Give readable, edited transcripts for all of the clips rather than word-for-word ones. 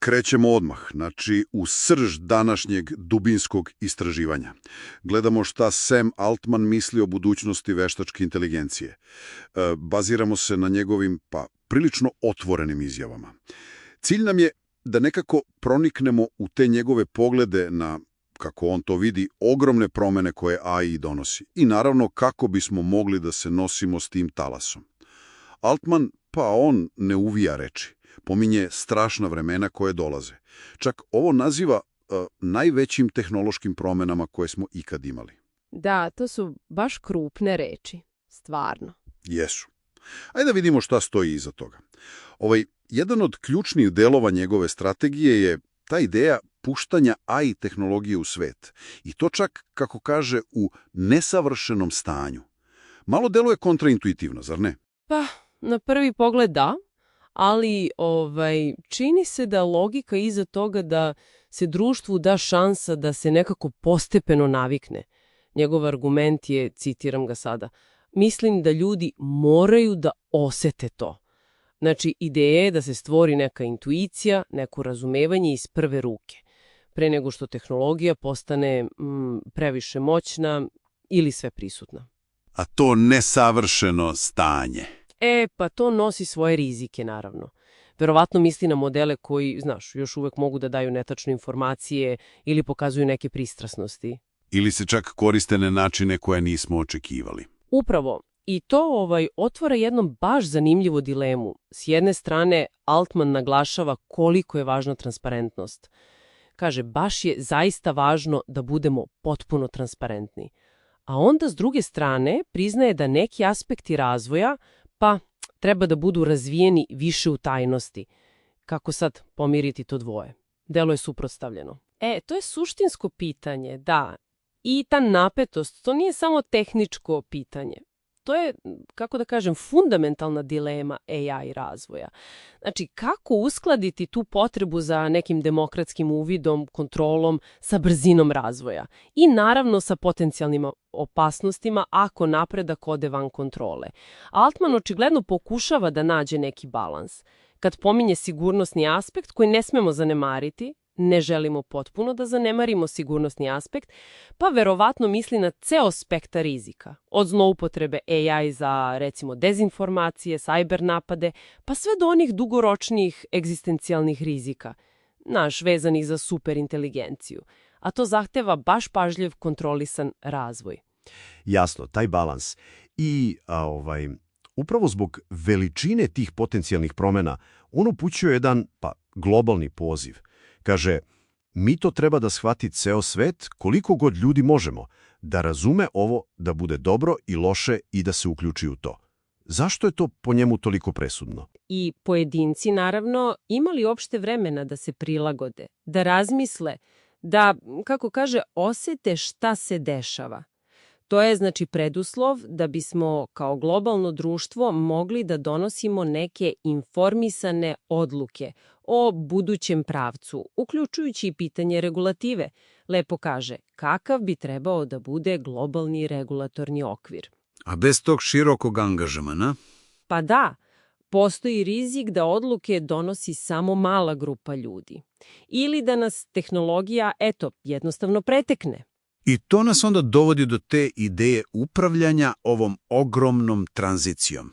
krećemo odmah, znači u srž današnjeg dubinskog istraživanja. Gledamo šta Sam Altman misli o budućnosti veštačke inteligencije. Baziramo se na njegovim, prilično otvorenim izjavama. Cilj nam je da nekako proniknemo u te njegove poglede na, kako on to vidi, ogromne promene koje AI donosi. I naravno kako bismo mogli da se nosimo s tim talasom. Altman, on ne uvija reči. Pominje strašna vremena koje dolaze. Čak ovo naziva najvećim tehnološkim promenama koje smo ikad imali. Da, to su baš krupne reči. Stvarno. Jesu. Ajde da vidimo šta stoji iza toga. Jedan od ključnih delova njegove strategije je ta ideja puštanja AI tehnologije u svet. I to čak, kako kaže, u nesavršenom stanju. Malo deluje kontraintuitivno, zar ne? Pa, na prvi pogled da, ali čini se da logika iza toga da se društvu da šansa da se nekako postepeno navikne. Njegov argument je, citiram ga sada, mislim da ljudi moraju da osete to. Znači, ideja je da se stvori neka intuicija, neko razumevanje iz prve ruke, pre nego što tehnologija postane previše moćna ili sve prisutna. A to nesavršeno stanje? Pa to nosi svoje rizike, naravno. Verovatno misli na modele koji, još uvek mogu da daju netačne informacije ili pokazuju neke pristrasnosti. Ili se čak koriste na načine koje nismo očekivali. Upravo. I to otvara jednom baš zanimljivu dilemu. S jedne strane, Altman naglašava koliko je važna transparentnost. Kaže, baš je zaista važno da budemo potpuno transparentni. A onda, s druge strane, priznaje da neki aspekti razvoja, treba da budu razvijeni više u tajnosti. Kako sad pomiriti to dvoje? Delo je suprotstavljeno. To je suštinsko pitanje, da. I ta napetost, to nije samo tehničko pitanje. To je, kako da kažem, fundamentalna dilema AI razvoja. Znači, kako uskladiti tu potrebu za nekim demokratskim uvidom, kontrolom, sa brzinom razvoja i naravno sa potencijalnim opasnostima ako napredak ode van kontrole. Altman očigledno pokušava da nađe neki balans. Kad pominje sigurnosni aspekt koji ne smemo zanemariti, ne želimo potpuno da zanemarimo sigurnosni aspekt, verovatno misli na ceo spektar rizika. Od zloupotrebe AI za, recimo, dezinformacije, cyber napade, sve do onih dugoročnijih egzistencijalnih rizika, vezanih za superinteligenciju. A to zahteva baš pažljiv, kontrolisan razvoj. Jasno, taj balans. I upravo zbog veličine tih potencijalnih promjena, on upućuje jedan, globalni poziv. Kaže, mi to treba da shvati ceo svet koliko god ljudi možemo, da razume ovo, da bude dobro i loše i da se uključi u to. Zašto je to po njemu toliko presudno? I pojedinci, naravno, imali opšte vremena da se prilagode, da razmisle, da, kako kaže, osete šta se dešava. To je, znači, preduslov da bismo kao globalno društvo mogli da donosimo neke informisane odluke o budućem pravcu, uključujući i pitanje regulative. Lepo kaže, kakav bi trebao da bude globalni regulatorni okvir. A bez tog širokog angažmana? Da, postoji rizik da odluke donosi samo mala grupa ljudi. Ili da nas tehnologija, jednostavno pretekne. I to nas onda dovodi do te ideje upravljanja ovom ogromnom tranzicijom.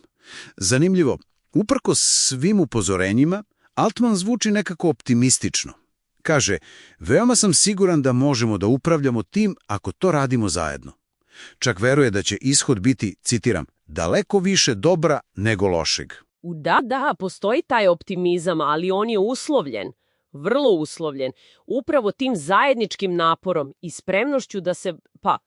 Zanimljivo, uprkos svim upozorenjima, Altman zvuči nekako optimistično. Kaže, veoma sam siguran da možemo da upravljamo tim ako to radimo zajedno. Čak veruje da će ishod biti, citiram, daleko više dobra nego lošeg. Da, postoji taj optimizam, ali on je uslovljen. Vrlo uslovljen, upravo tim zajedničkim naporom i spremnošću da se,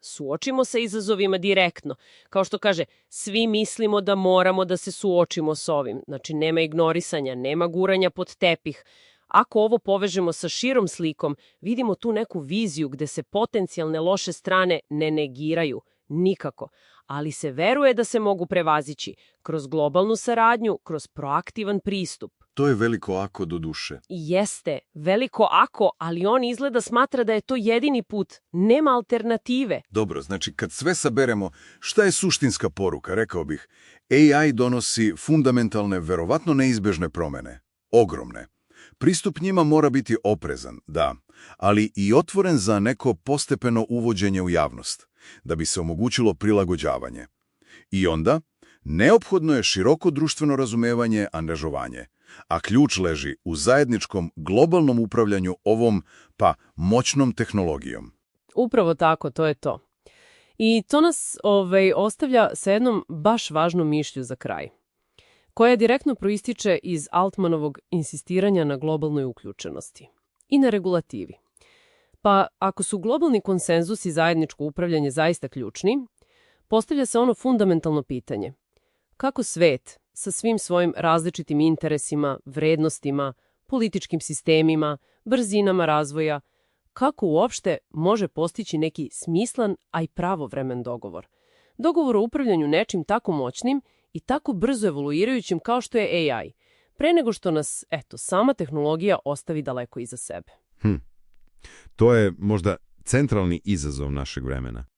suočimo sa izazovima direktno. Kao što kaže, svi mislimo da moramo da se suočimo s ovim. Znači, nema ignorisanja, nema guranja pod tepih. Ako ovo povežemo sa širom slikom, vidimo tu neku viziju gde se potencijalne loše strane ne negiraju, nikako, ali se veruje da se mogu prevazići kroz globalnu saradnju, kroz proaktivan pristup. To je veliko ako do duše. Jeste, veliko ako, ali on izgleda smatra da je to jedini put. Nema alternative. Dobro, znači kad sve saberemo, šta je suštinska poruka, rekao bih? AI donosi fundamentalne, verovatno neizbežne promene. Ogromne. Pristup njima mora biti oprezan, da, ali i otvoren za neko postepeno uvođenje u javnost, da bi se omogućilo prilagođavanje. I onda, neophodno je široko društveno razumevanje, angažovanje, a ključ leži u zajedničkom globalnom upravljanju ovom, moćnom tehnologijom. Upravo tako, to je to. I to nas ostavlja sa jednom baš važnom mišlju za kraj, koja direktno proističe iz Altmanovog insistiranja na globalnoj uključenosti i na regulativi. Pa ako su globalni konsenzus i zajedničko upravljanje zaista ključni, postavlja se ono fundamentalno pitanje: kako svet sa svim svojim različitim interesima, vrednostima, političkim sistemima, brzinama razvoja, kako uopšte može postići neki smislan, a i pravovremen dogovor? Dogovor o upravljanju nečim tako moćnim i tako brzo evoluirajućim kao što je AI, pre nego što nas, sama tehnologija ostavi daleko iza sebe. To je možda centralni izazov našeg vremena.